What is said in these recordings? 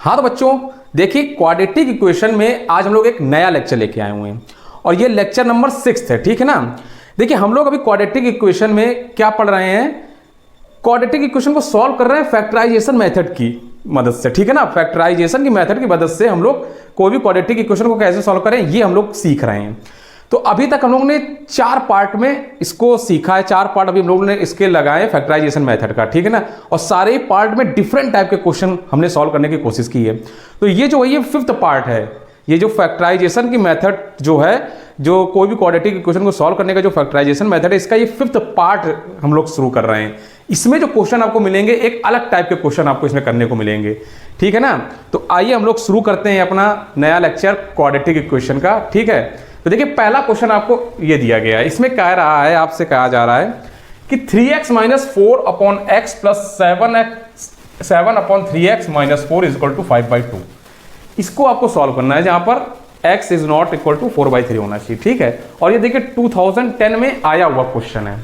हाँ तो बच्चों देखिए, क्वाड्रेटिक इक्वेशन में आज हम लोग एक नया लेक्चर लेके आए हुए हैं और ये लेक्चर नंबर 6 है। ठीक है ना। देखिए हम लोग अभी क्वाड्रेटिक इक्वेशन में क्या पढ़ रहे हैं, क्वाड्रेटिक इक्वेशन को सॉल्व कर रहे हैं फैक्टराइजेशन मेथड की मदद से। ठीक है ना, फैक्टराइजेशन की मेथड की मदद से हम लोग कोई भी क्वाड्रेटिक इक्वेशन को कैसे सॉल्व करें ये हम लोग सीख रहे हैं। तो अभी तक हम लोग ने 4 पार्ट में इसको सीखा है, 4 पार्ट अभी हम लोग ने इसके लगाए फैक्टराइजेशन मेथड का। ठीक है ना, और सारे पार्ट में डिफरेंट टाइप के क्वेश्चन हमने सॉल्व करने की कोशिश की है। तो ये जो है ये 5th पार्ट है, ये जो फैक्टराइजेशन की मेथड जो है, जो कोई भी क्वाड्रेटिक इक्वेशन को सॉल्व करने का जो फैक्टराइजेशन मेथड है, इसका ये 5th पार्ट हम लोग शुरू कर रहे हैं। इसमें जो क्वेश्चन आपको मिलेंगे एक अलग टाइप के क्वेश्चन आपको इसमें करने को मिलेंगे। ठीक है ना, तो आइए हम लोग शुरू करते हैं अपना नया लेक्चर क्वाड्रेटिक इक्वेशन का। ठीक है, तो देखिए पहला क्वेश्चन आपको ये दिया गया है, इसमें कह रहा है, आपसे कहा जा रहा है कि 3x minus 4 upon x plus 7 upon 3x minus 4 is equal to 5/2। इसको आपको सॉल्व करना है जहां पर x is not equal to 4/3 होना चाहिए। ठीक है, और ये देखिए 2010 में आया हुआ क्वेश्चन है।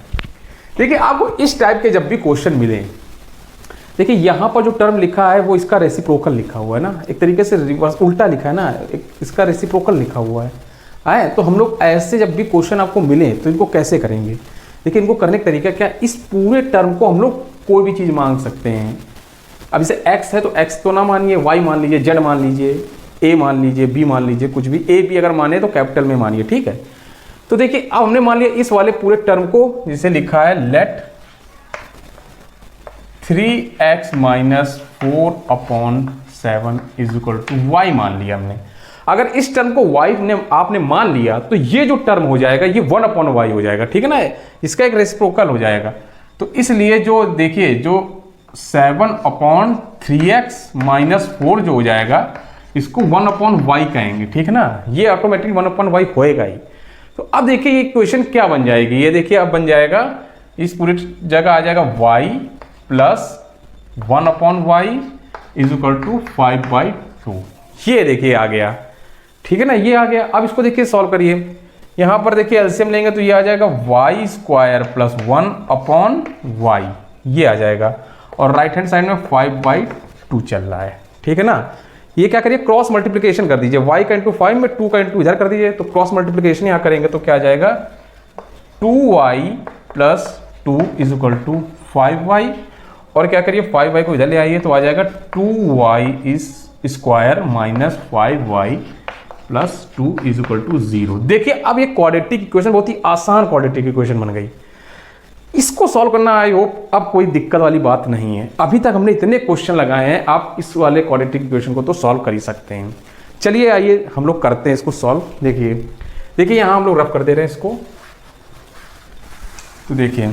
देखिए आपको इस टाइप के जब भी क्वेश्चन मिले, देखिए यहां पर जो टर्म लिखा है वो इसका रेसिप्रोकल लिखा हुआ है ना, एक तरीके से रिवर्स उल्टा लिखा है ना, इसका रेसिप्रोकल लिखा हुआ है। तो हम लोग ऐसे जब भी क्वेश्चन आपको मिले तो इनको कैसे करेंगे। देखिए इनको करने का तरीका क्या, इस पूरे टर्म को हम लोग कोई भी चीज़ मांग सकते हैं। अब इसे x है तो x तो ना मानिए, y मान लीजिए, z मान लीजिए, a मान लीजिए, b मान लीजिए, कुछ भी a b अगर माने तो कैपिटल में मानिए। ठीक है, तो देखिए अब हमने मान लिया इस वाले पूरे टर्म को, जिसे लिखा है let 3x minus 4 upon 7 is equal to y मान लिया हमने। अगर इस टर्म को y ने आपने मान लिया तो ये जो टर्म हो जाएगा ये 1 अपॉन y हो जाएगा। ठीक है ना, इसका एक रेसिप्रोकल हो जाएगा। तो इसलिए जो देखिए जो 7 अपॉन 3x माइनस 4 जो हो जाएगा इसको 1 अपॉन y कहेंगे। ठीक है ना, ये ऑटोमेटिक 1 अपॉन y होएगा ही। तो अब देखिए ये इक्वेशन क्या बन जाएगी, ये देखिए अब बन जाएगा, इस पूरी जगह आ जाएगा y plus 1 upon y is equal to 5/2। ये देखिए आ गया। ठीक है ना, ये आ गया। अब इसको देखिए सॉल्व करिए, यहां पर देखिए एलसीएम लेंगे तो ये आ जाएगा y square plus 1 upon y, ये आ जाएगा। और राइट हैंड साइड में 5/2 चल रहा है। ठीक है ना, ये क्या करिए क्रॉस मल्टीप्लिकेशन कर दीजिए, y का इंटू 5 में 2 का इंटू इधर कर दीजिए, तो क्रॉस मल्टीप्लिकेशन यहां करेंगे तो क्या आ जाएगा 2y plus 2 is equal to 5y। और क्या करिए 5y को इधर ले आइए तो आ जाएगा 2y is square minus 5y plus 2 is equal to 0। देखिए अब ये क्वाड्रेटिक इक्वेशन बहुत ही आसान क्वाड्रेटिक इक्वेशन बन गई। इसको सॉल्व करना आई होप अब कोई दिक्कत वाली बात नहीं है। अभी तक हमने इतने क्वेश्चन लगाए हैं, आप इस वाले क्वाड्रेटिक इक्वेशन को तो सॉल्व कर ही सकते हैं। चलिए आइए हम लोग करते हैं इसको सॉल्व। देखिए यहां हम लोग रफ कर दे रहे हैं इसको। तो देखिए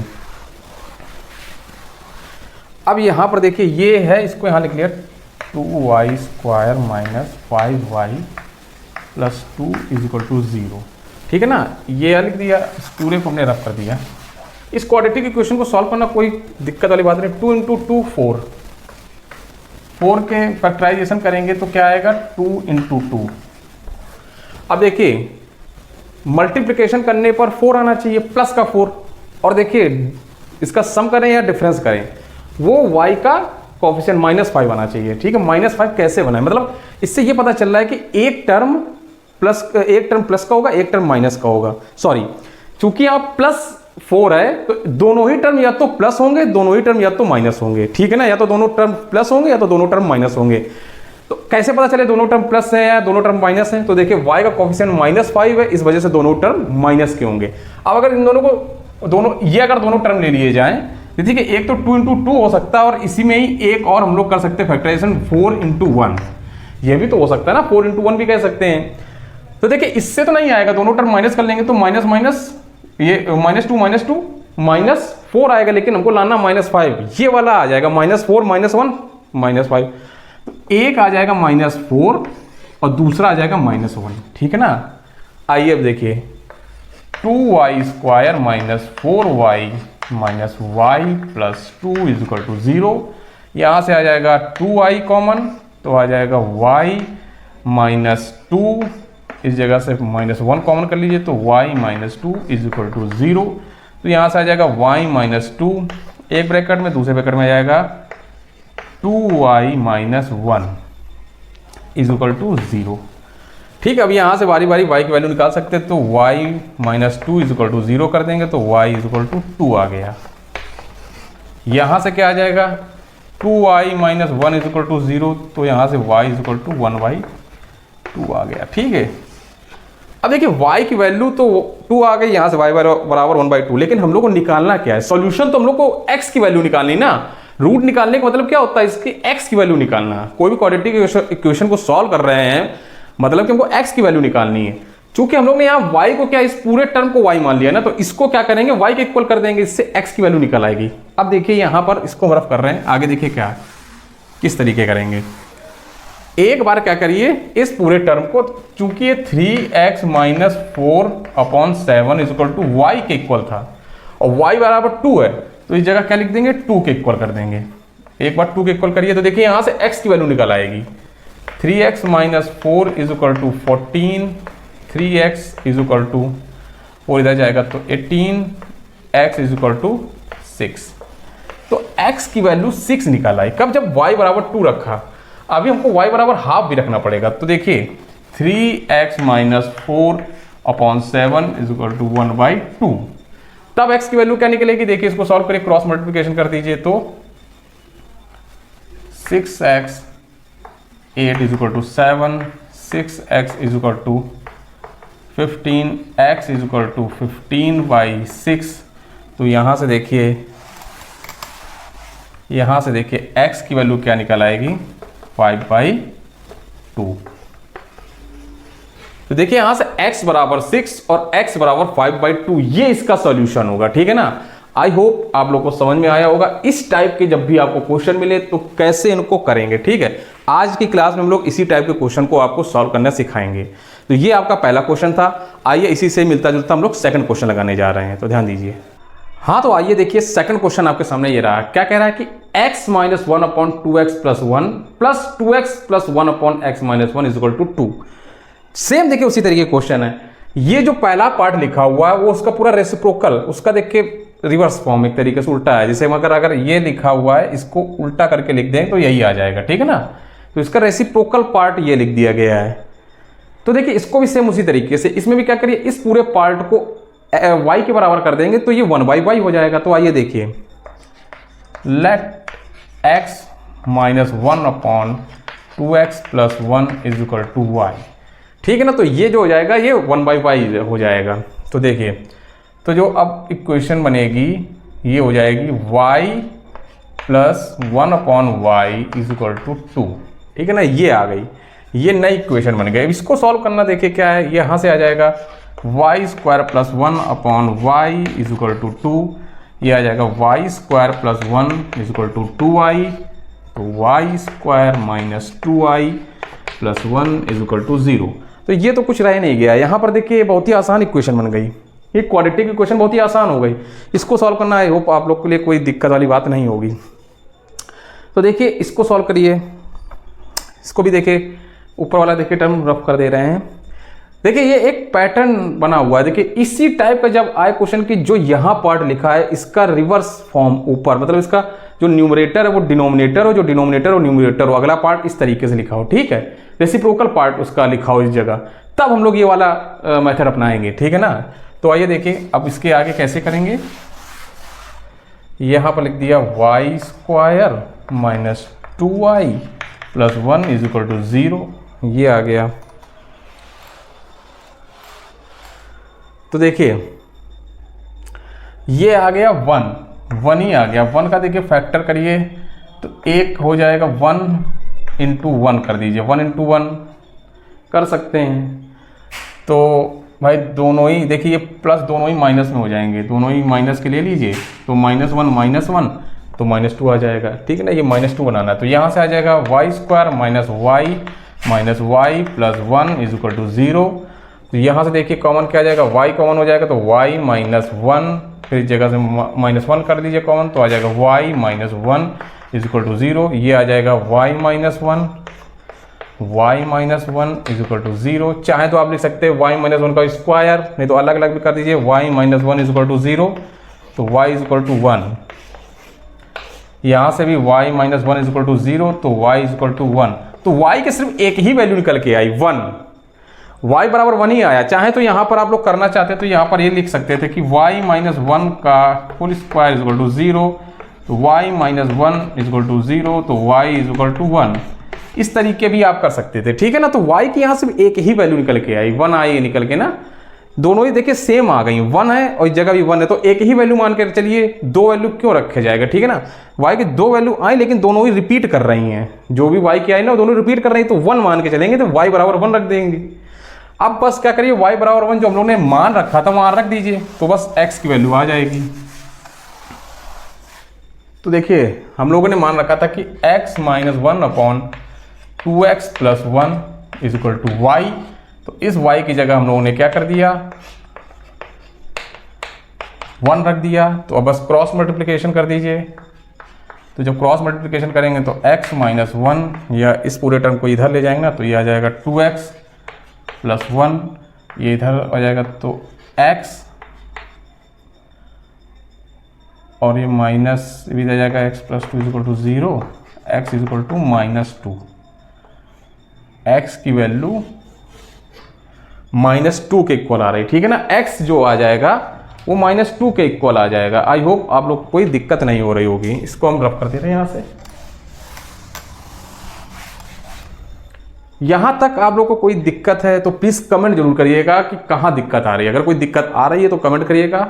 अब यहां पर देखिए ये है, इसको यहां लिख लिया 2y square minus 5y plus 2 is equal to 0। ठीक है ना, ये लिख दिया, इस पूरे को हमने रफ कर दिया। इस क्वाड्रेटिक इक्वेशन को सॉल्व करना कोई दिक्कत वाली बात नहीं। 2 इंटू 2 4 के फैक्टराइजेशन करेंगे तो क्या आएगा 2 इंटू 2। अब देखिए मल्टीप्लिकेशन करने पर 4 आना चाहिए, प्लस का 4। और देखिए इसका सम करें या डिफरेंस करें, वो y का कोएफिशिएंट -5 आना चाहिए। ठीक है, -5 कैसे बना है, मतलब इससे ये पता चल रहा है कि एक टर्म प्लस का होगा, एक टर्म माइनस का होगा। सॉरी, चूंकि आप +4 है तो दोनों ही टर्म या तो प्लस होंगे, दोनों ही टर्म या तो माइनस होंगे। ठीक है ना, या तो दोनों टर्म प्लस होंगे या तो दोनों टर्म माइनस होंगे। तो कैसे पता चले दोनों टर्म प्लस है या दोनों टर्म माइनस है, तो देखिए y का कोएफिशिएंट -5 है, इस वजह से दोनों टर्म माइनस के होंगे। अब अगर इन दोनों को अगर दोनों टर्म ले लिए जाएं, ठीक है, एक तो 2 इंटू 2 हो सकता है और इसी में ही एक और हम लोग कर सकते हैं फैक्टराइजेशन 4 इंटू 1, ये भी तो हो सकता है ना, 4 इंटू 1 भी कह सकते हैं। तो देखिए इससे तो नहीं आएगा, दोनों टर्म माइनस कर लेंगे तो माइनस माइनस ये -2 -4 आएगा, लेकिन हमको लाना -5, ये वाला आ जाएगा -4 -1 -5। तो एक आ जाएगा -4 और दूसरा आ जाएगा -1। ठीक है ना, आइए अब देखिए 2y square minus 4y minus y plus 2 is equal to 0। यहाँ से आ जाएगा 2y कॉमन तो आ जाएगा y माइनस 2, इस जगह से -1 कॉमन कर लीजिए तो y minus 2 is equal to 0। तो यहाँ से आ जाएगा y माइनस 2 एक ब्रैकेट में, दूसरे ब्रैकेट में आ जाएगा 2y minus 1 is equal to 0। ठीक है, अब यहाँ से बारी बारी y की वैल्यू निकाल सकते हैं, तो y minus 2 is equal to 0 कर देंगे तो y इज इक्वल टू 2 आ गया। यहाँ से क्या आ जाएगा 2y minus 1 is equal to 0, तो यहाँ से y इज इक्वल टू 1/2 आ गया। ठीक है, अब देखिए y की वैल्यू तो 2 आ गई, यहाँ से y बराबर 1/2, लेकिन हम लोग को निकालना क्या है, सॉल्यूशन तो हम लोग को x की वैल्यू निकालनी ना। रूट निकालने का मतलब क्या होता है, इसकी x की वैल्यू निकालना। कोई भी क्वाड्रेटिक इक्वेशन को सॉल्व कर रहे हैं मतलब कि हमको x की वैल्यू निकालनी है। चूंकि हम लोग ने यहाँ y को क्या, इस पूरे टर्म को y मान लिया ना, तो इसको क्या करेंगे y के इक्वल कर देंगे, इससे x की वैल्यू निकल आएगी। अब देखिए यहाँ पर इसको रफ कर रहे हैं, आगे देखिए क्या किस तरीके करेंगे। एक बार क्या करिए, इस पूरे टर्म को, चूंकि ये 3x minus 4/7 is equal to y के इक्वल था और y बराबर 2 है, तो इस जगह क्या लिख देंगे 2 के इक्वल कर देंगे। एक बार 2 के इक्वल करिए तो देखिए यहाँ से x की वैल्यू निकल आएगी। 3x minus 4 is equal to 14, 3x is equal to 4 इधर जाएगा तो 18, x इज इक्वल टू 6। तो x की वैल्यू 6 निकल आई। कब, जब y बराबर 2 रखा। अभी हमको y बराबर हाफ भी रखना पड़ेगा, तो देखिए 3x minus 4/7 is equal to 1/2। तब x की वैल्यू क्या निकलेगी, देखिए इसको सॉल्व करिए, क्रॉस मल्टीप्लिकेशन कर दीजिए तो 6x 8 is equal to 7, 6x is equal to 15, x is equal to 15/6। तो यहाँ से देखिए x की वैल्यू क्या निकल आएगी 5/2। तो देखिए यहां से x बराबर 6 और x बराबर 5/2, ये इसका सॉल्यूशन होगा। ठीक है ना। आई होप आप लोग को समझ में आया होगा। इस टाइप के जब भी आपको क्वेश्चन मिले तो कैसे इनको करेंगे। ठीक है, आज की क्लास में हम लोग इसी टाइप के क्वेश्चन को आपको सॉल्व करना सिखाएंगे। तो ये आपका पहला क्वेश्चन था। आइए इसी से मिलता जुलता हम लोग सेकंड क्वेश्चन लगाने जा रहे हैं, तो ध्यान दीजिए। हाँ, तो आइए देखिए सेकंड क्वेश्चन आपके सामने ये रहा। क्या कह रहा है कि x minus 1/2x plus 1 plus 2x plus 1/x minus 1 is equal to 2। Same देखिए उसी तरीके क्वेश्चन है। ये जो पहला पार्ट लिखा हुआ है वो उसका पूरा रेसिप्रोकल, उसका देखिए रिवर्स फॉर्म एक तरीके से उल्टा है। जैसे अगर ये लिखा हुआ है इसको उल्टा करके लिख दें तो यही आ जाएगा। ठीक है ना। तो इसका रेसिप्रोकल पार्ट ये लिख दिया गया है। तो देखिए इसको भी सेम उसी तरीके से, इसमें भी क्या करिए, इस पूरे पार्ट को y के बराबर कर देंगे तो ये 1/y हो जाएगा। तो आइए देखिए, let x minus 1/2x plus 1 is equal to y। ठीक है ना। तो ये जो हो जाएगा ये 1/y हो जाएगा। तो देखिए, तो जो अब इक्वेशन बनेगी ये हो जाएगी y plus 1/y is equal to 2। ठीक है ना, ये आ गई, ये नई इक्वेशन बन गई। इसको सॉल्व करना, देखिए क्या है, ये यहाँ से आ जाएगा y square plus 1/y is equal to 2। ये आ जाएगा y square plus 1 is equal to 2y। तो y square minus 2y plus 1 is equal to 0। तो ये तो कुछ रह नहीं गया। यहाँ पर देखिए बहुत ही आसान इक्वेशन बन गई। ये क्वाड्रेटिक इक्वेशन बहुत ही आसान हो गई। इसको सॉल्व करना आई होप आप लोग के लिए कोई दिक्कत वाली बात नहीं होगी। तो देखिए इसको सॉल्व करिए, इसको भी देखिए ऊपर वाला देखिए टर्म रफ कर दे रहे हैं। देखिए ये एक पैटर्न बना हुआ है। देखिए इसी टाइप का जब आए क्वेश्चन की, जो यहाँ पार्ट लिखा है इसका रिवर्स फॉर्म ऊपर, मतलब इसका जो न्यूमरेटर है वो डिनोमिनेटर हो, जो डिनोमिनेटर हो न्यूमरेटर हो, अगला पार्ट इस तरीके से लिखा हो। ठीक है, रेसिप्रोकल पार्ट उसका लिखा हो इस जगह, तब हम लोग ये वाला मेथड अपनाएंगे। ठीक है ना। तो आइए देखिए अब इसके आगे कैसे करेंगे। यहाँ पर लिख दिया y square minus 2y plus 1 is equal to 0। ये आ गया। तो देखिए ये आ गया 1 ही आ गया। 1 का देखिए फैक्टर करिए तो एक हो जाएगा 1 इंटू 1 कर दीजिए, 1 इंटू 1 कर सकते हैं। तो भाई दोनों ही देखिए, ये प्लस दोनों ही माइनस में हो जाएंगे, दोनों ही माइनस के ले लीजिए। तो -1 तो -2 आ जाएगा। ठीक है ना, ये -2 बनाना है। तो यहाँ से आ जाएगा y square minus y plus 1 is equal to 0। तो यहाँ से देखिए कॉमन क्या आ जाएगा, y कॉमन हो जाएगा तो y माइनस 1, फिर इस जगह से -1 कर दीजिए कॉमन, तो आ जाएगा y minus 1 is equal to 0। ये आ जाएगा y minus 1 is equal to 0। चाहे तो आप लिख सकते हैं y माइनस 1 का स्क्वायर, नहीं तो अलग अलग भी कर दीजिए। y minus 1 is equal to 0, तो y इज इक्वल टू 1। यहाँ से भी y minus 1 is equal to 0, तो y इज इक्वल टू 1। तो y के सिर्फ एक ही वैल्यू निकल के आई 1, y बराबर 1 ही आया। चाहे तो यहाँ पर आप लोग करना चाहते तो यहाँ पर ये लिख सकते थे कि y माइनस 1 का full square is equal to 0, तो y minus 1 is equal to 0, तो y इज इक्वल टू 1। इस तरीके भी आप कर सकते थे, ठीक है ना। तो y की यहाँ सिर्फ एक ही वैल्यू निकल के आई 1 आई निकल के ना, दोनों ही देखिए सेम आ गई, 1 है और इस जगह भी 1 है, तो एक ही वैल्यू मान कर चलिए, दो वैल्यू क्यों रखे जाएगा, ठीक है ना। y की दो वैल्यू आई लेकिन दोनों ही रिपीट कर रही हैं, जो भी y की आई ना दोनों रिपीट कर रही हैं, तो 1 मान के चलेंगे, तो y बराबर 1 रख देंगे। अब बस क्या करिए, y बराबर 1 जो हम लोग ने मान रखा था वहां रख दीजिए, तो बस x की वैल्यू आ जाएगी। तो देखिए हम लोगों ने मान रखा था कि x minus 1 upon 2x plus 1 is equal to y, तो इस y की जगह हम लोगों ने क्या कर दिया, 1 रख दिया। तो अब बस क्रॉस मल्टीप्लिकेशन कर दीजिए, तो जब क्रॉस मल्टीप्लिकेशन करेंगे तो x माइनस 1 या इस पूरे टर्म को इधर ले जाएंगे ना, तो ये आ जाएगा 2x प्लस 1, ये इधर आ जाएगा तो x और ये माइनस भी आ जाएगा x plus 2 is equal to 0, x is equal to minus 2, x की वैल्यू -2 के इक्वल आ रही, ठीक है ना। x जो आ जाएगा वो -2 के इक्वल आ जाएगा। आई होप आप लोग कोई दिक्कत नहीं हो रही होगी। इसको हम रफ कर देते हैं यहाँ से, यहां तक आप लोग को कोई दिक्कत है तो प्लीज कमेंट जरूर करिएगा कि कहाँ दिक्कत आ रही है। अगर कोई दिक्कत आ रही है तो कमेंट करिएगा,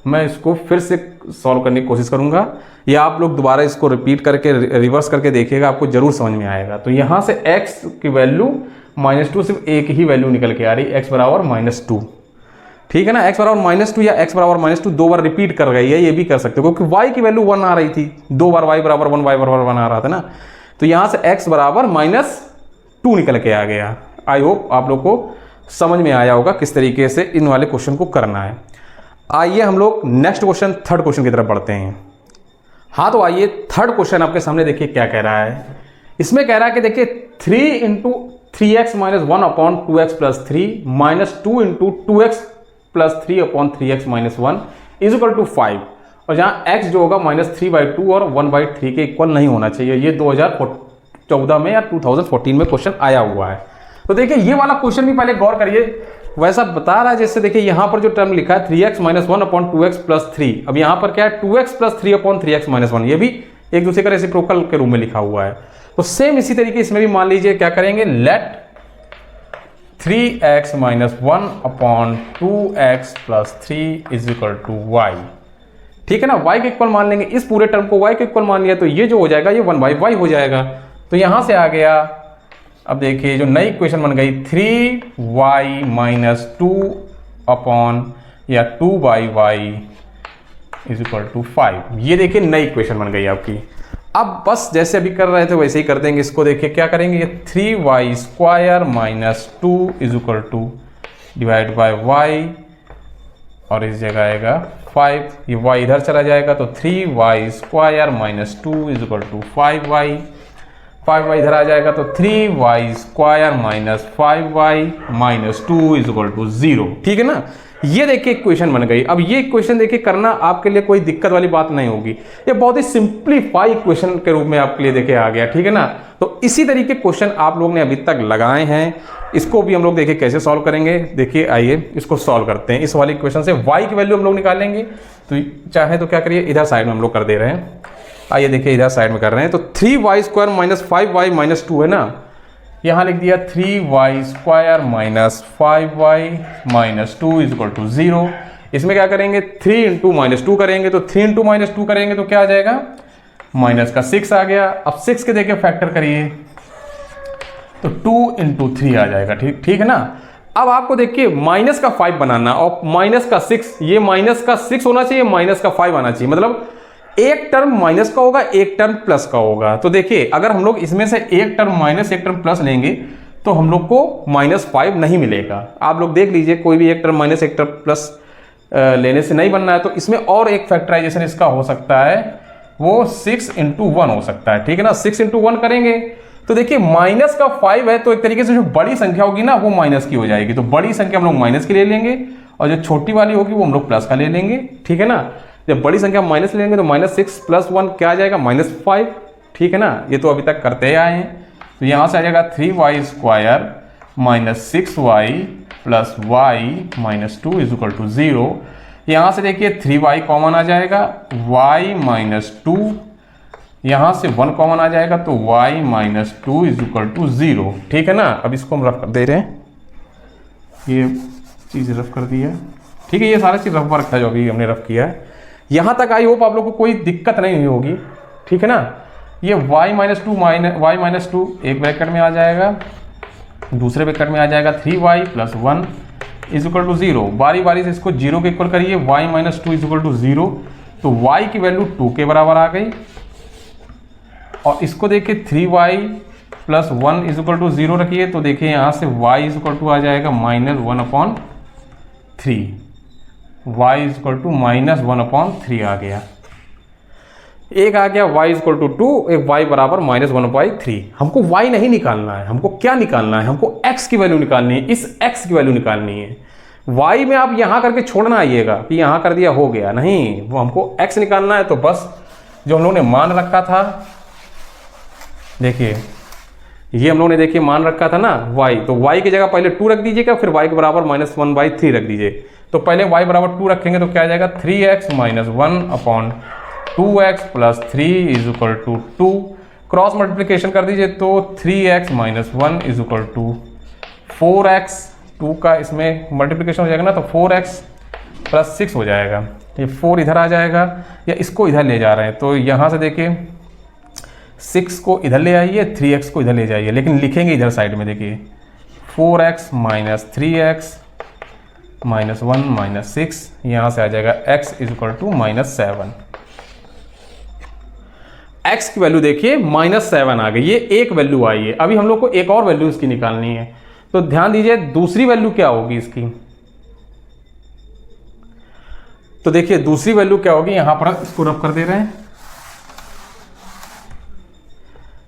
मैं इसको फिर से सॉल्व करने की कोशिश करूंगा, या आप लोग दोबारा इसको रिपीट करके रिवर्स करके देखिएगा, आपको जरूर समझ में आएगा। तो यहाँ से x की वैल्यू -2 सिर्फ एक ही वैल्यू निकल के आ रही, x बराबर -2, ठीक है ना। x बराबर -2 या x बराबर -2 दो बार रिपीट कर गई है, ये भी कर सकते हो, क्योंकि y की वैल्यू 1 आ रही थी, दो बार y बराबर 1 y बराबर 1 आ रहा था ना, तो यहाँ से x बराबर -2 निकल के आ गया। आई होप आप लोग को समझ में आया होगा किस तरीके से इन वाले क्वेश्चन को करना है। आइए हम लोग नेक्स्ट क्वेश्चन, थर्ड क्वेश्चन की तरफ बढ़ते हैं। हाँ तो आइए थर्ड क्वेश्चन आपके सामने देखिए क्या कह रहा है। इसमें कह रहा है कि देखिए 3 into 3x minus 1 upon 2x plus 3 minus 2 into 2x plus 3 upon 3x minus 1 is equal to 5, और जहाँ x जो होगा -3/2 और 1/3 के इक्वल नहीं होना चाहिए। ये 2014 में या 2014 में क्वेश्चन आया हुआ है। तो देखिए ये वाला क्वेश्चन भी पहले गौर करिए, वैसा बता रहा है जैसे देखिए यहाँ पर जो टर्म लिखा है 3x minus 1 upon 2x plus 3, अब यहाँ पर क्या है 2x plus 3 upon 3x minus 1, ये भी एक दूसरे का रेसिप्रोकल के रूप में लिखा हुआ है। तो सेम इसी तरीके इसमें भी मान लीजिए क्या करेंगे, let 3x minus 1 upon 2x plus 3 is equal to y, ठीक है ना। y के इक्वल मान लेंगे, इस पूरे टर्म को y के इक्वल मान लिया, तो ये जो हो जाएगा ये 1/y हो जाएगा। तो यहाँ से आ गया, अब देखिए जो नई इक्वेशन बन गई 3y माइनस 2 अपॉन या 2/y इज इक्वल टू 5, ये देखिए नई इक्वेशन बन गई आपकी। अब बस जैसे अभी कर रहे थे वैसे ही कर देंगे इसको। देखिए क्या करेंगे, ये 3y square minus 2 is equal to divide by y, और इस जगह आएगा 5, ये y इधर चला जाएगा, तो 3y square minus 2 is equal to 5y, 5y इधर आ जाएगा, तो 3y square minus 5y minus 2 is equal to 0, ठीक है ना। ये देखिए इक्वेशन बन गई। अब ये इक्वेशन देखिए करना आपके लिए कोई दिक्कत वाली बात नहीं होगी, ये बहुत ही सिंप्लीफाई इक्वेशन के रूप में आपके लिए देखिए आ गया, ठीक है ना। तो इसी तरीके क्वेश्चन आप लोग ने अभी तक लगाए हैं, इसको भी हम लोग देखिए कैसे सॉल्व करेंगे। देखिए आइए इसको सॉल्व करते हैं। इस वाली इक्वेशन से y की वैल्यू हम लोग निकालेंगे, तो चाहे तो क्या करिए इधर साइड में हम लोग कर दे रहे हैं। आइए देखिए इधर साइड में कर रहे हैं, तो 3y square minus 5y minus 2 है ना, यहाँ लिख दिया 3y square minus 5y minus 2 is equal to 0। इसमें क्या करेंगे 3 इंटू माइनस 2 करेंगे, तो 3 इंटू माइनस 2 करेंगे तो क्या आ जाएगा, माइनस का 6 आ गया। अब 6 के देखिए फैक्टर करिए तो 2 इंटू 3 आ जाएगा, ठीक है ना। अब आपको देखिए माइनस का 5 बनाना और माइनस का 6, ये माइनस का 6 होना चाहिए, माइनस का 5 आना चाहिए, मतलब एक टर्म माइनस का होगा एक टर्म प्लस का होगा। तो देखिए अगर हम लोग इसमें से एक टर्म माइनस एक टर्म प्लस लेंगे तो हम लोग को -5 नहीं मिलेगा। आप लोग देख लीजिए कोई भी एक टर्म माइनस एक टर्म प्लस लेने से नहीं बनना है, तो इसमें और एक फैक्टराइजेशन इसका हो सकता है, वो 6 इंटू 1 हो सकता है, ठीक है ना। 6 इंटू 1 करेंगे तो देखिए माइनस का 5 है, तो एक तरीके से जो बड़ी संख्या होगी ना वो माइनस की हो जाएगी, तो बड़ी संख्या हम लोग माइनस की ले लेंगे और जो छोटी वाली होगी वो हम लोग प्लस का ले लेंगे, ठीक है ना। जब बड़ी संख्या माइनस लेंगे तो -6 + 1 क्या आ जाएगा, -5, ठीक है ना। ये तो अभी तक करते आए हैं, तो यहाँ से आ जाएगा 3y² minus 6y plus y minus 2 is equal to 0। यहाँ से देखिए 3y कॉमन आ जाएगा, y माइनस 2, यहाँ से 1 कॉमन आ जाएगा तो y minus 2 is equal to 0। ठीक है ना। अब इसको हम रफ कर दे रहे हैं, ये चीज़ रफ कर दी है। ठीक है, ये सारा चीज़ रफ वर्क था जो अभी हमने रफ किया है। यहाँ तक आई होप आप लोग को कोई दिक्कत नहीं होगी। ठीक है ना। ये y माइनस 2 एक ब्रैकेट में आ जाएगा, दूसरे ब्रैकेट में आ जाएगा 3y plus 1 is equal to 0। बारी बारी से इसको 0 के इक्वल करिए, y minus 2 is equal to 0, तो y की वैल्यू 2 के बराबर आ गई। और इसको देखिए 3y plus 1 is equal to 0 रखिए, तो देखिए यहाँ से y इज इक्वल टू आ जाएगा -1/3, y इज इक्वल टू -1/3 आ गया। एक आ गया y इज इक्वल टू 2, एक y बराबर -1/3। हमको y नहीं निकालना है, हमको क्या निकालना है, हमको x की वैल्यू निकालनी है, इस x की वैल्यू निकालनी है। y में आप यहाँ करके छोड़ना आइएगा कि यहाँ कर दिया हो गया, नहीं, वो हमको x निकालना है। तो बस जो हम लोगों ने मान रखा था, देखिए ये हम लोगों ने देखिए मान रखा था ना y, तो y की जगह पहले 2 रख दीजिएगा, फिर y के बराबर -1/3 रख दीजिए। तो पहले y बराबर 2 रखेंगे तो क्या आ जाएगा 3x minus 1/2x plus 3 is equal to 2। Cross multiplication कर दीजिए तो 3x minus 1 is equal to 4x, 2 का इसमें मल्टीप्लिकेशन हो जाएगा ना, तो 4x प्लस 6 हो जाएगा। ये 4 इधर आ जाएगा, या इसको इधर ले जा रहे हैं, तो यहाँ से देखिए 6 को इधर ले आइए, 3x को इधर ले जाइए, लेकिन लिखेंगे इधर साइड में। देखिए 4x minus 3x minus 1 minus 6, यहाँ से आ जाएगा x is equal to -7। x की वैल्यू देखिए -7 आ गई, ये एक वैल्यू आई है। अभी हम लोग को एक और वैल्यू इसकी निकालनी है, तो ध्यान दीजिए दूसरी वैल्यू क्या होगी इसकी। तो देखिए दूसरी वैल्यू क्या होगी, यहां पर इसको रफ कर दे रहे हैं।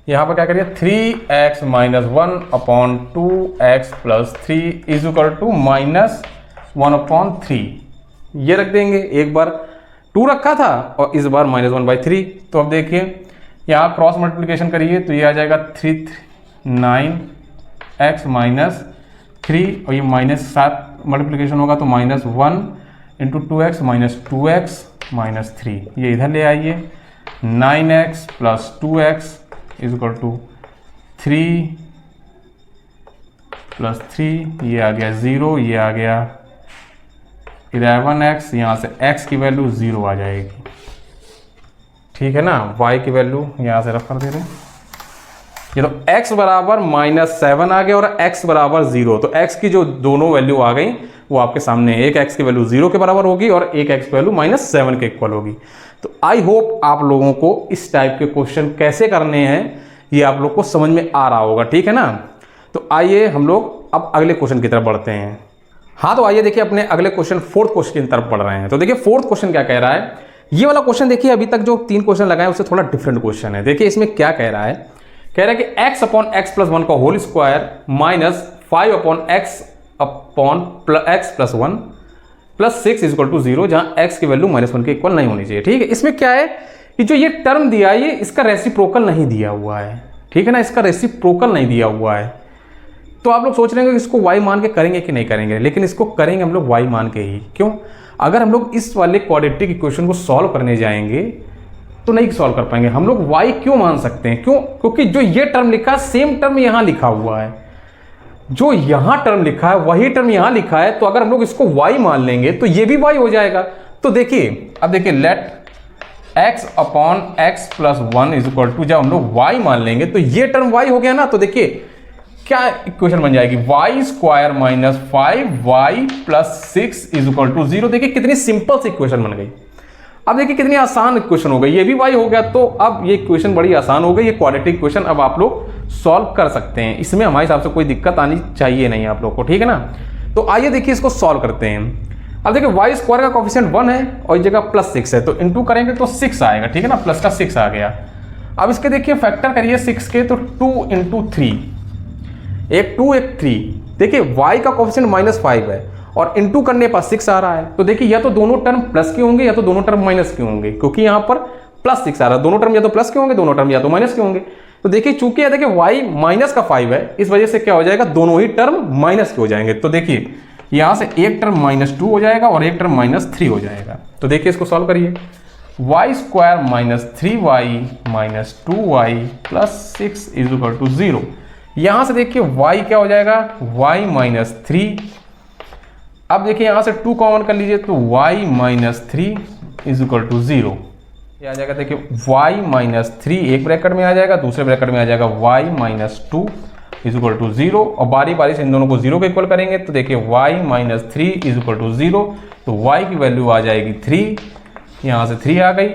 यहां पर क्या करिए 3x minus 1/2x plus 3 is equal to -1/3, ये रख देंगे। एक बार 2 रखा था और इस बार -1/3। तो अब देखिए यहाँ क्रॉस मल्टीप्लिकेशन करिए तो ये आ जाएगा 9x माइनस 3, और ये -7 मल्टीप्लिकेशन होगा तो -1 into 2x minus 2x minus 3, ये इधर ले आइए। 9x plus 2x is equal to 3 plus 3, ये आ गया 0, ये आ गया 11x, यहाँ से x की वैल्यू 0 आ जाएगी। ठीक है ना। y की वैल्यू यहाँ से रफ कर दे रहे हैं। ये तो x बराबर -7 आ गया और x बराबर 0, तो x की जो दोनों वैल्यू आ गई वो आपके सामने, एक x की वैल्यू 0 के बराबर होगी और एक x की वैल्यू -7 के इक्वल होगी। तो आई होप आप लोगों को इस टाइप के क्वेश्चन कैसे करने हैं ये आप लोग को समझ में आ रहा होगा। ठीक है ना। तो आइए हम लोग अब अगले क्वेश्चन की तरफ बढ़ते हैं। हाँ, तो आइए देखिए अपने अगले क्वेश्चन 4th क्वेश्चन की तरफ बढ़ रहे हैं। तो देखिए 4th क्वेश्चन क्या कह रहा है। ये वाला क्वेश्चन देखिए अभी तक जो 3 क्वेश्चन लगाए उससे थोड़ा डिफरेंट क्वेश्चन है। देखिए इसमें क्या कह रहा है, कह रहा है कि x/x प्लस 1 का whole square minus 5/x plus 1 plus 6 is equal to 0, जहाँ x की वैल्यू -1 के इक्वल नहीं होनी चाहिए। ठीक है। इसमें क्या है कि जो ये टर्म दिया है ये इसका रेसिप्रोकल नहीं दिया हुआ है। ठीक है ना, इसका रेसिप्रोकल नहीं दिया हुआ है। तो आप लोग सोच रहे हैं कि इसको y मान के करेंगे कि नहीं करेंगे, लेकिन इसको करेंगे हम लोग y मान के ही। क्यों? अगर हम लोग इस वाले क्वाड्रेटिक इक्वेशन को सॉल्व करने जाएंगे तो नहीं सॉल्व कर पाएंगे। हम लोग y क्यों मान सकते हैं? क्यों? क्योंकि जो ये टर्म लिखा है सेम टर्म यहाँ लिखा हुआ है, जो यहाँ टर्म लिखा है वही टर्म यहाँ लिखा है। तो अगर हम लोग इसको y मान लेंगे तो ये भी y हो जाएगा। तो देखिए अब देखिए let x/x plus 1 is equal to, जब हम लोग y मान लेंगे तो ये टर्म y हो गया ना। तो देखिए क्या इक्वेशन बन जाएगी, y² minus 5y plus 6 is equal to 0। देखिए कितनी सिंपल सी इक्वेशन बन गई। अब देखिए कितनी आसान इक्वेशन हो गई, ये भी y हो गया। तो अब ये इक्वेशन बड़ी आसान हो गई, ये क्वाड्रेटिक इक्वेशन अब आप लोग सॉल्व कर सकते हैं। इसमें हमारे हिसाब से कोई दिक्कत आनी चाहिए नहीं आप लोग को। ठीक है ना। तो आइए देखिए इसको सॉल्व करते हैं। अब देखिए y² का कोफिशिएंट 1 है और इस जगह प्लस 6 है, तो इंटू करेंगे तो 6 आएगा। ठीक है ना, प्लस का 6 आ गया। अब इसके देखिए फैक्टर करिए 6 के, तो 2 इंटू 3, एक 2 एक 3। देखिए y का कोफिशिएंट -5 है और इंटू करने पर 6 आ रहा है। तो देखिए या तो दोनों टर्म प्लस के होंगे या तो दोनों टर्म माइनस के होंगे, क्योंकि यहाँ पर +6 आ रहा है। दोनों टर्म या तो प्लस के होंगे, दोनों टर्म या तो माइनस के होंगे। तो देखिए चूंकि देखिए y माइनस का 5 है, इस वजह से क्या हो जाएगा, दोनों ही टर्म माइनस के हो जाएंगे। तो देखिए यहां से एक टर्म -2 हो जाएगा और एक टर्म -3 हो जाएगा। तो देखिए इसको सॉल्व करिए, y square -3y -2y plus 6 is equal to 0। यहां से देखिए y क्या हो जाएगा, y -3। अब देखिए यहां से 2 कॉमन कर लीजिए तो y -3 इज इक्वल टू 0। ये आ जाएगा देखिए y -3 एक ब्रैकेट में आ जाएगा, दूसरे ब्रैकेट में आ जाएगा y -2 इज इक्वल टू 0। और बारी बारी से इन दोनों को 0 के इक्वल करेंगे तो देखिए y -3 इज इक्वल टू 0, तो y की वैल्यू आ जाएगी 3, यहाँ से 3 आ गई।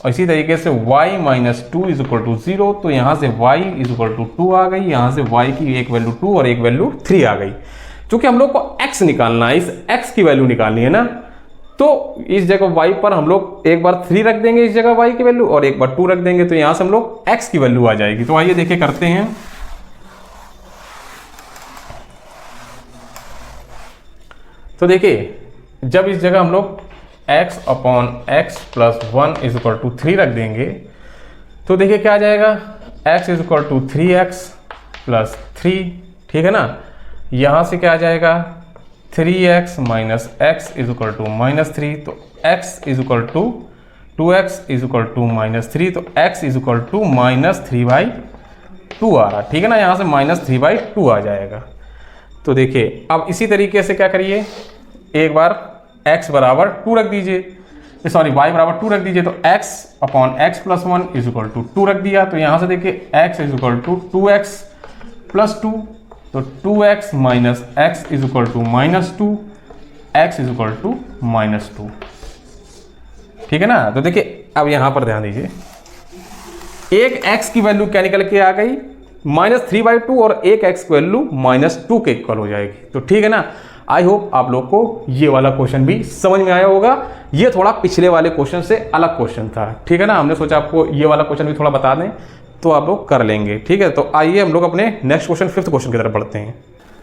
और इसी तरीके से y -2 इज इक्वल टू 0, तो यहाँ से y इज इक्वल टू 2 आ गई, यहाँ से y की एक वैल्यू 2 और एक वैल्यू 3 आ गई। क्योंकि हम लोग को x निकालना है, इस x की वैल्यू निकालनी है ना, तो इस जगह y पर हम लोग एक बार 3 रख देंगे इस जगह y की वैल्यू, और एक बार 2 रख देंगे, तो यहाँ से हम लोग x की वैल्यू आ जाएगी। तो आइए देखिए करते हैं। तो देखिए जब इस जगह हम लोग x upon x plus 1 is equal to 3 रख देंगे तो देखिए क्या आ जाएगा, x is equal to 3x plus 3, ठीक है ना। यहाँ से क्या आ जाएगा 3x minus x is equal to -3, तो x is equal to 2x is equal to -3, तो x इज इक्वल टू -3/2 आ रहा, ठीक है ना। यहाँ से -3/2 आ जाएगा। तो देखिए अब इसी तरीके से क्या करिए, एक बार x बराबर 2 रख दीजिए, सॉरी y बराबर 2 रख दीजिए, तो x upon x plus 1 is equal to 2 रख दिया। तो यहाँ से देखिए x is equal to 2x plus 2, तो 2x minus x is equal to -2, x is equal to -2, ठीक है ना। तो देखिए अब यहाँ पर ध्यान दीजिए, एक x की वैल्यू क्या निकल के आ गई, -3/2, और एक x की वैल्यू -2 के इक्वल हो जाएगी। तो ठीक है ना। आई होप आप लोग को ये वाला क्वेश्चन भी समझ में आया होगा। ये थोड़ा पिछले वाले क्वेश्चन से अलग क्वेश्चन था, ठीक है ना। हमने सोचा आपको ये वाला क्वेश्चन भी थोड़ा बता दें तो आप लोग कर लेंगे, ठीक है। तो आइए हम लोग अपने नेक्स्ट क्वेश्चन 5th क्वेश्चन की तरफ बढ़ते हैं।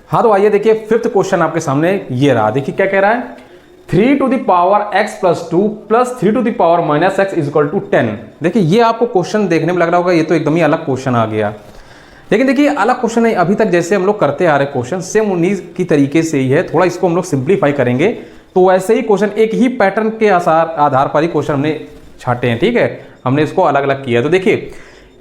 हाँ तो आइए देखिए 5th क्वेश्चन आपके सामने ये रहा। देखिए क्या कह रहा है, 3 to the power x plus 2 plus 3 to the power minus x is equal to 10। देखिए ये आपको क्वेश्चन देखने में लग रहा होगा ये तो एकदम ही अलग क्वेश्चन आ गया, लेकिन देखिए अलग क्वेश्चन नहीं, अभी तक जैसे हम लोग करते आ रहे क्वेश्चन सेम उन्हीं की तरीके से ही है, थोड़ा इसको हम लोग सिंप्लीफाई करेंगे तो वैसे ही क्वेश्चन एक ही पैटर्न के आधार पर ही क्वेश्चन हमने छाटे हैं, ठीक है। हमने इसको अलग अलग किया। तो देखिए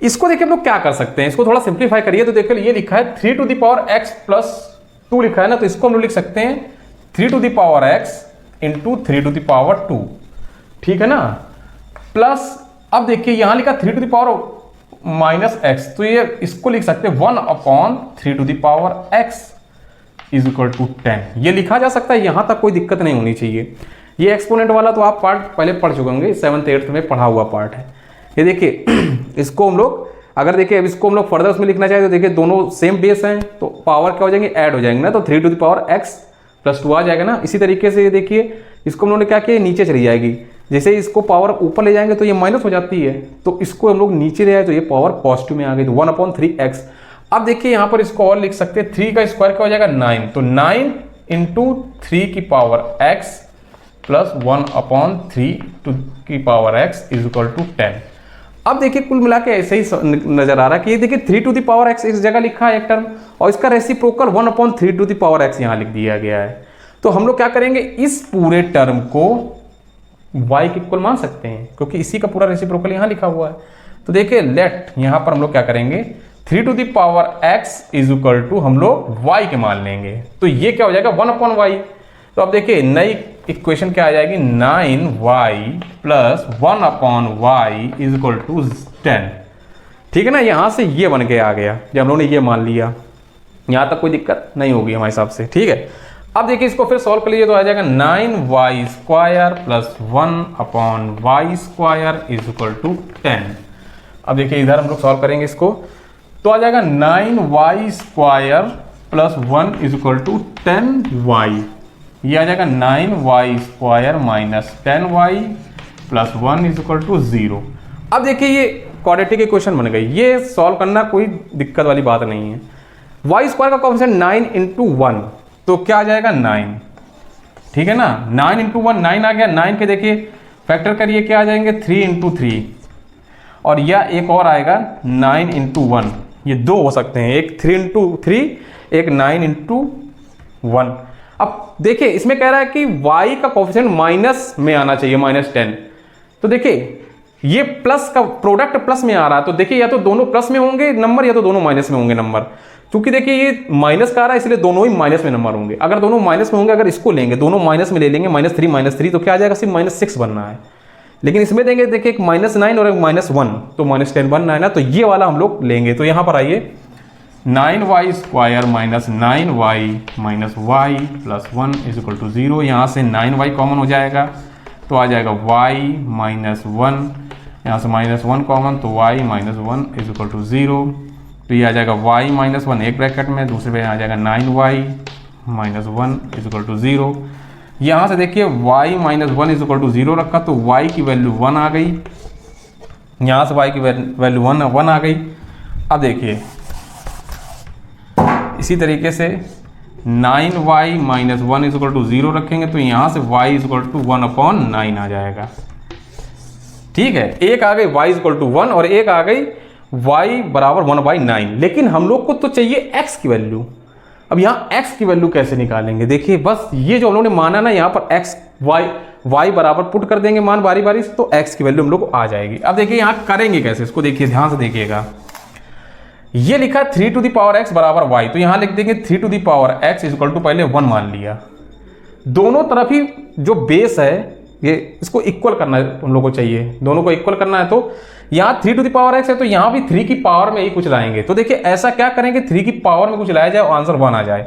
इसको देखिए हम लोग क्या कर सकते हैं, इसको थोड़ा सिंप्लीफाई करिए। तो देखिए ये लिखा है 3 to the power x plus 2 लिखा है ना, तो इसको हम लोग लिख सकते हैं 3 to the power x into 3 to the power 2, ठीक है ना। प्लस अब देखिए यहाँ लिखा 3 to the power minus x, तो ये इसको लिख सकते हैं 1/3 to the power x is equal to 10। ये लिखा जा सकता है, यहाँ तक कोई दिक्कत नहीं होनी चाहिए। ये एक्सपोनेंट वाला तो आप पार्ट पहले पढ़ चुके होंगे, 7th 8th में पढ़ा हुआ पार्ट है। ये देखिए इसको हम लोग अगर देखिए अब इसको हम लोग फर्दर उसमें लिखना चाहे तो देखिए दोनों सेम बेस हैं तो पावर क्या हो जाएंगे, ऐड हो जाएंगे ना, तो 3 to the power x plus 2 आ जाएगा ना। इसी तरीके से ये देखिए इसको हम लोगों ने क्या किया, नीचे चली जाएगी। जैसे इसको पावर ऊपर ले जाएंगे तो ये माइनस हो जाती है, तो इसको हम लोग नीचे ले आए तो ये पावर पॉजिटिव में आ गई, तो 1/3x। अब देखिए यहाँ पर इसको और लिख सकते हैं, 3 का स्क्वायर क्या हो जाएगा 9, तो 9 इंटू 3 की पावर x प्लस 1/3 की power x is equal to 10। अब देखिए कुल मिला के ऐसे ही नजर आ रहा है कि ये देखिए 3 to the power x इस जगह लिखा है एक टर्म, और इसका reciprocal 1/3 to the power x यहाँ लिख दिया गया है। तो हम लोग क्या करेंगे, इस पूरे टर्म को y के इक्वल मान सकते हैं क्योंकि इसी का पूरा रेसिप्रोकल यहाँ लिखा हुआ है। तो देखिए लेट यहाँ पर हम लोग क्या करेंगे, 3 to the power x is equal to हम लोग y के मान लेंगे, तो ये क्या हो जाएगा 1/y। तो अब देखिए नई इक्वेशन क्या आ जाएगी, 9y plus 1/y is equal to 10, ठीक है ना। यहाँ से ये बन के आ गया जब हम लोगों ने ये मान लिया, यहाँ तक कोई दिक्कत नहीं होगी हमारे हिसाब से, ठीक है। अब देखिए इसको फिर सॉल्व कर लीजिए तो आ जाएगा 9y square plus 1/y square is equal to 10। अब देखिए इधर हम लोग सॉल्व करेंगे इसको तो आ जाएगा 9y square plus 1 is equal to 10y। ये आ जाएगा 9y square minus 10y plus 1 is equal to 0। अब देखिए ये क्वाड्रेटिक इक्वेशन बन गई, ये सॉल्व करना कोई दिक्कत वाली बात नहीं है। y स्क्वायर का कोएफिशिएंट 9 इंटू 1 तो क्या आ जाएगा 9, ठीक है ना। 9 इंटू 1 9 आ गया, 9 के देखिए फैक्टर करिए क्या आ जाएंगे 3 इंटू 3, और यह एक और आएगा 9 इंटू 1, ये दो हो सकते हैं, एक 3 इंटू 3, एक 9 इंटू 1। अब देखिए इसमें कह रहा है कि y का कोफिशिएंट माइनस में आना चाहिए, -10। तो देखिए ये प्लस का प्रोडक्ट प्लस में आ रहा है, तो देखिए या तो दोनों प्लस में होंगे नंबर या तो दोनों माइनस में होंगे नंबर। क्योंकि देखिए ये माइनस का आ रहा है इसलिए दोनों ही माइनस में नंबर होंगे। अगर दोनों माइनस में होंगे, अगर इसको लेंगे दोनों माइनस में ले लेंगे, -3 तो क्या आ जाएगा, सिर्फ -6 बनना है। लेकिन इसमें देंगे देखिए एक -9 और एक -1, तो -10 बनना है ना, तो ये वाला हम लोग लेंगे। तो यहाँ पर आइए 9y² - 9y - y + 1 = 0। यहाँ से 9y कॉमन हो जाएगा तो आ जाएगा y - 1, यहाँ से -1 कॉमन तो y - 1 = 0। तो ये आ जाएगा y - 1 एक ब्रैकेट में, दूसरे पे आ जाएगा 9y - 1 = 0। यहाँ से देखिए y - 1 = 0 रखा तो y की वैल्यू 1 आ गई, यहाँ से y की वैल्यू 1 आ गई। अब देखिए इसी तरीके से 9y - 1 = 0 रखेंगे तो यहाँ से y = 1/9 आ जाएगा। ठीक है, एक आ गई y = 1 और एक आ गई y = 1/9। लेकिन हम लोग को तो चाहिए x की वैल्यू। अब यहाँ x की वैल्यू कैसे निकालेंगे, देखिए बस ये जो हम लोगों ने माना ना, यहाँ पर x y बराबर पुट कर देंगे मान बारी बारी से, तो x की वैल्यू हम लोग को आ जाएगी। अब देखिए यहाँ करेंगे कैसे, इसको देखिए ध्यान से देखिएगा। ये लिखा 3x = y, तो यहाँ लिख देंगे 3x = पहले 1 मान लिया। दोनों तरफ ही जो बेस है ये इसको इक्वल करना है, हम लोग को चाहिए दोनों को इक्वल करना है। तो यहाँ 3x है तो यहाँ भी 3 की पावर में ही कुछ लाएंगे। तो देखिए ऐसा क्या करेंगे, 3 की पावर में कुछ लाया जाए और आंसर 1 आ जाए।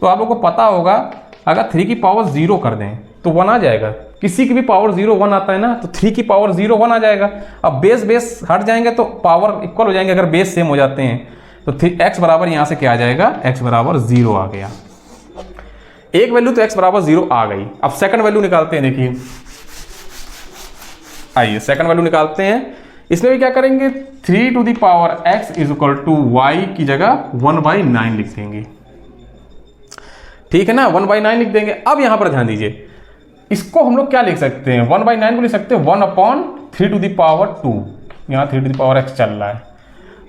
तो आप लोग को पता होगा अगर 3 की पावर 0 कर दें तो 1 आ जाएगा। किसी की भी पावर 0 1 आता है ना, तो 3 की पावर 0 1 आ जाएगा। अब बेस हट जाएंगे तो पावर इक्वल हो जाएंगे, अगर बेस सेम हो जाते हैं तो x बराबर यहाँ से क्या आ जाएगा, x बराबर 0 आ गया। एक वैल्यू तो x बराबर 0 आ गई। अब सेकंड वैल्यू निकालते हैं, देखिए आइए सेकंड वैल्यू निकालते हैं। इसमें भी क्या करेंगे, 3x = y की जगह 1/9 लिख देंगे। ठीक है ना, 1/9 लिख देंगे। अब यहां पर ध्यान दीजिए, इसको हम लोग क्या लिख सकते हैं, 1/9 को लिख सकते हैं 1/3²। यहाँ 3x चल रहा है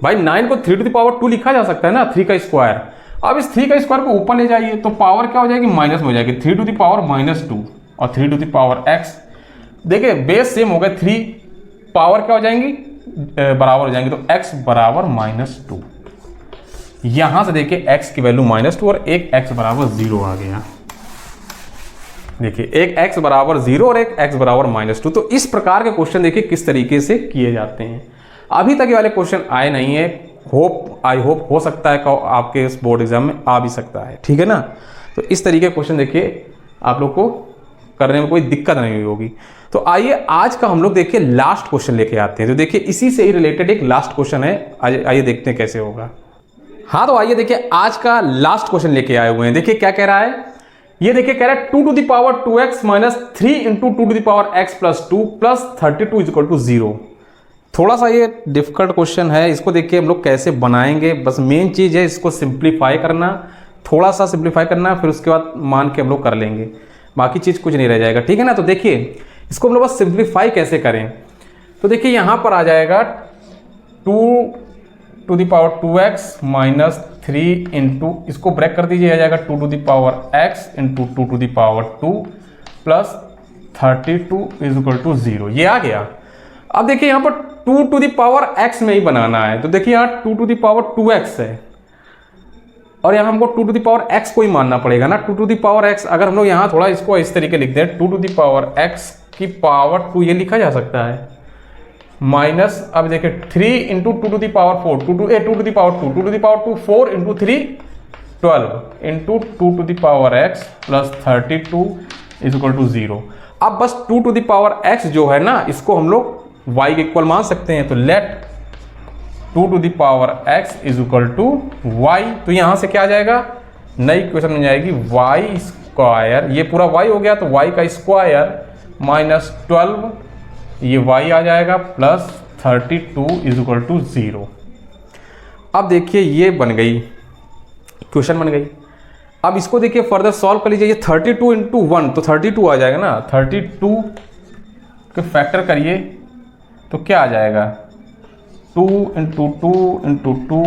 भाई, 9 को 3² लिखा जा सकता है ना, 3 का स्क्वायर। अब इस 3 का स्क्वायर को ऊपर ले जाइए तो पावर क्या हो जाएगी, माइनस में हो जाएगी, 3⁻² और 3x। देखिए बेस सेम हो गए, 3 पावर क्या हो जाएंगी, बराबर हो जाएंगे, तो x बराबर -2। यहां से देखिए x की वैल्यू -2 और एक x बराबर 0 आ गया। देखिए एक x बराबर 0 और एक x बराबर -2। तो इस प्रकार के क्वेश्चन देखिए किस तरीके से किए जाते हैं। अभी तक ये वाले क्वेश्चन आए नहीं है, आई होप हो सकता है कि आपके इस बोर्ड एग्जाम में आ भी सकता है। ठीक है ना, तो इस तरीके के क्वेश्चन देखिए आप लोग को करने में कोई दिक्कत नहीं हुई होगी। तो आइए आज का हम लोग देखिए लास्ट क्वेश्चन लेके आते हैं। तो देखिए इसी से ही रिलेटेड एक लास्ट क्वेश्चन है, आइए देखते हैं कैसे होगा। हाँ तो आइए देखिए आज का लास्ट क्वेश्चन लेके आए हुए हैं। देखिए क्या कह रहा है, ये देखिए कह रहा है 2⁻2x - 3 × 2x + 2 + 32 = 0। थोड़ा सा ये डिफिकल्ट क्वेश्चन है, इसको देखिए हम लोग कैसे बनाएंगे। बस मेन चीज़ है इसको सिंप्लीफाई करना, थोड़ा सा सिंप्लीफाई करना, फिर उसके बाद मान के हम लोग कर लेंगे, बाकी चीज़ कुछ नहीं रह जाएगा। ठीक है ना, तो देखिए इसको हम लोग बस सिंप्लीफाई कैसे करें। तो देखिए यहाँ पर आ जाएगा 2⁻2x - 3 × इसको ब्रेक कर दीजिए, आ जाएगा 2⁻x × 2⁻2 + 32 = 0। ये आ गया। अब देखिए यहाँ पर 2⁻x में ही बनाना है, तो देखिए यहाँ 2⁻2x है और यहाँ हमको 2⁻x को ही मानना पड़ेगा ना। 2⁻x अगर हम लोग यहाँ थोड़ा इसको इस तरीके लिख दें, 2⁻x की पावर 2 ये लिखा जा सकता है माइनस, अब देखिए 3 × 2⁻4 2 2 4 × 3 12 × 2⁻x + 32 = 0। अब बस 2⁻x जो है ना, इसको हम लोग y के इक्वल मान सकते हैं। तो लेट 2⁻x = y। तो यहाँ से क्या आ जाएगा, नई इक्वेशन बन जाएगी y², ये पूरा y हो गया तो y का स्क्वायर -12 ये y आ जाएगा + 32 = 0। अब देखिए ये बन गई इक्वेशन बन गई। अब इसको देखिए फर्दर सॉल्व कर लीजिए, ये 32 × 1 तो 32 आ जाएगा ना, 32 के फैक्टर करिए तो क्या आ जाएगा 2 इंटू 2 इंटू 2,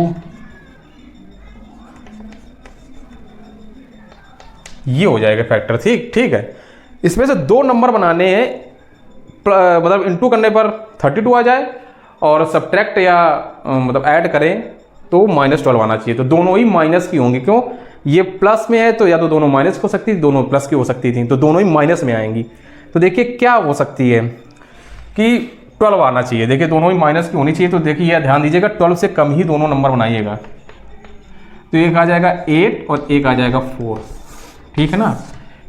ये हो जाएगा फैक्टर। ठीक है। इसमें से दो नंबर बनाने हैं, मतलब इंटू करने पर 32 आ जाए और सब्ट्रैक्ट या मतलब ऐड करें तो -12 आना चाहिए। तो दोनों ही माइनस की होंगी, क्यों, ये प्लस में है तो या तो दोनों माइनस हो सकती थी, दोनों प्लस की हो सकती थी, तो दोनों ही माइनस में आएंगी। तो देखिए क्या हो सकती है कि 12 आना चाहिए। देखिए दोनों ही माइनस की होनी चाहिए, तो देखिए यह ध्यान दीजिएगा 12 से कम ही दोनों नंबर बनाइएगा। तो एक आ जाएगा 8 और एक आ जाएगा 4, ठीक है ना।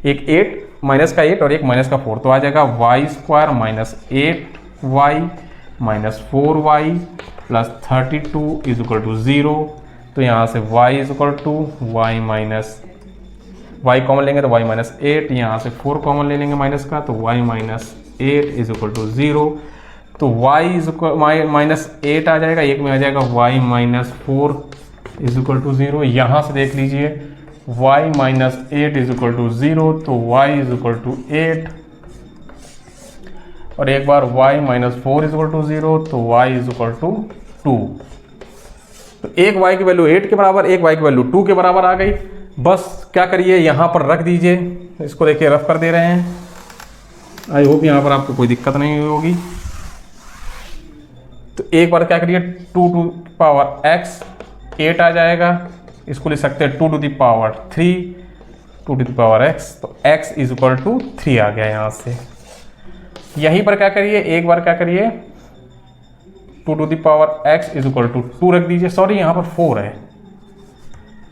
एक 8 माइनस का 8 और एक माइनस का 4, तो आ जाएगा y² minus 8y minus 4y plus 32 is equal to 0। तो यहाँ से y is equal to y minus, y common लेंगे तो y माइनस 8, यहाँ से 4 कॉमन ले लेंगे माइनस का, तो y minus 8 is equal to 0। तो y इज माइनस 8 आ जाएगा, एक में आ जाएगा y minus 4 is equal to 0। यहाँ से देख लीजिए y minus 8 is equal to 0, तो y इज इक्वल टू 8, और एक बार y minus 4 is equal to 0, तो y इज इक्वल टू 2। तो एक y की वैल्यू 8 के बराबर, एक y की वैल्यू 2 के बराबर आ गई। बस क्या करिए, यहाँ पर रख दीजिए, इसको देखिए रफ कर दे रहे हैं। आई होप यहाँ पर आपको कोई दिक्कत नहीं हुई होगी। तो एक बार क्या करिए, 2 टू पावर x 8 आ जाएगा, इसको लिख सकते हैं 2 to the power 3, 2 to the power x, तो x इज इक्वल टू 3 आ गया यहाँ से। यहीं पर क्या करिए, एक बार क्या करिए 2 to the power x is equal to 2 रख दीजिए। सॉरी यहाँ पर 4 है,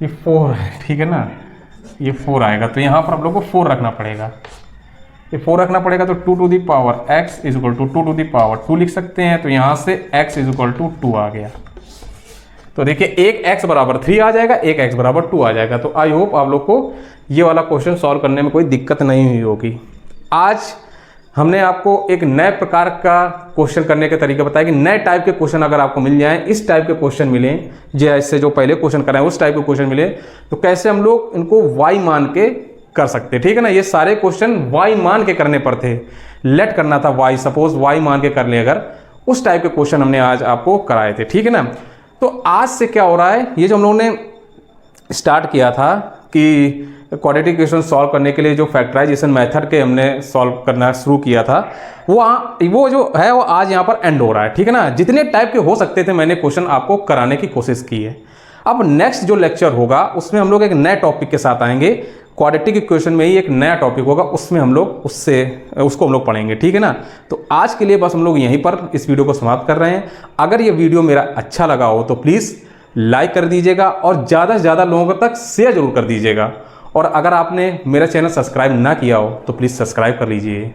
ये 4 है, ठीक है ना, ये 4 आएगा, तो यहाँ पर आप लोग को 4 रखना पड़ेगा। ये 4 रखना पड़ेगा, तो 2 to the power x is equal to 2 to the power 2 लिख सकते हैं। तो यहाँ से x इज इक्वल टू 2 आ गया। तो देखिए एक x बराबर 3 आ जाएगा, एक x बराबर 2 आ जाएगा। तो आई होप आप लोग को ये वाला क्वेश्चन सॉल्व करने में कोई दिक्कत नहीं हुई होगी। आज हमने आपको एक नए प्रकार का क्वेश्चन करने के तरीके बताया कि नए टाइप के क्वेश्चन अगर आपको मिल जाएं, इस टाइप के क्वेश्चन मिलें, जैसे जो पहले क्वेश्चन कराएं उस टाइप के क्वेश्चन मिले, तो कैसे हम लोग इनको y मान के कर सकते, ठीक है ना। ये सारे क्वेश्चन y मान के करने पर थे, लेट करना था y, सपोज y मान के कर ले, अगर उस टाइप के क्वेश्चन हमने आज आपको कराए थे, ठीक है ना। तो आज से क्या हो रहा है, ये जो हम लोगों ने स्टार्ट किया था कि क्वाड्रेटिक इक्वेशन सॉल्व करने के लिए जो फैक्टराइजेशन मेथड के हमने सॉल्व करना शुरू किया था, वो जो है वो आज यहाँ पर एंड हो रहा है, ठीक है ना। जितने टाइप के हो सकते थे मैंने क्वेश्चन आपको कराने की कोशिश की है। अब नेक्स्ट जो लेक्चर होगा उसमें हम लोग एक नए टॉपिक के साथ आएंगे, क्वाड्रेटिक इक्वेशन में ही एक नया टॉपिक होगा, उसमें हम लोग उसको हम लोग पढ़ेंगे, ठीक है ना। तो आज के लिए बस हम लोग यहीं पर इस वीडियो को समाप्त कर रहे हैं। अगर ये वीडियो मेरा अच्छा लगा हो तो प्लीज़ लाइक कर दीजिएगा और ज़्यादा से ज़्यादा लोगों तक शेयर जरूर कर दीजिएगा। और अगर आपने मेरा चैनल सब्सक्राइब ना किया हो तो प्लीज़ सब्सक्राइब कर लीजिए।